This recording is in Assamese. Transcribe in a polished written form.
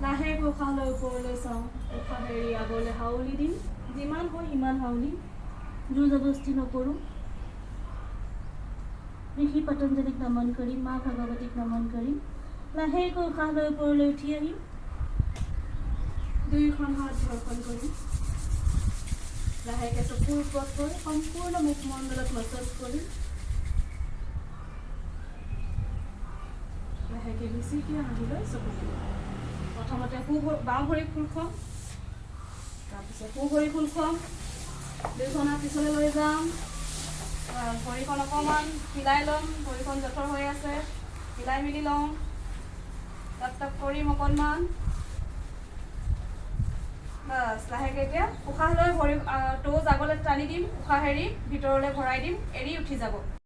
লাহেকৈ উশাহ লৈ ওপৰলৈ চাওঁ উশাহ এৰি আগলৈ হাউলি দিম যিমান হয় সিমান হাউলি জোৰ জবস্তি নকৰোঁ ঋষি পতঞ্জলিক নমন কৰিম মা ভগৱতীক নমন কৰিম লাহেকৈ উশাহ লৈ ওপৰলৈ উঠি আহিম দুয়োখন হাত ঘৰ্ষণ কৰিম লাহেকৈ চকুৰ ওপৰত গৈ সম্পূৰ্ণ মুখমণ্ডলত মাছাজ কৰিম লাহেকৈ বেছিকৈ আহিলৈ চকু প্ৰথমতে বাওঁ ভৰি খোল খুৱাম তাৰপিছত সোঁ ভৰি খোল খুৱাম দুয়োখন হাত পিছলৈ লৈ যাম ভৰিখন অকণমান হিলাই ল'ম ভৰিখন জঠৰ হৈ আছে হিলাই মেলি লওঁ টাপ টাপ কৰিম অকণমান বাছ লাহেকৈ এতিয়া উশাহ লৈ ভৰি ট'জ আগলৈ টানি দিম উশাহ এৰি ভিতৰলৈ ভৰাই দিম এৰি উঠি যাব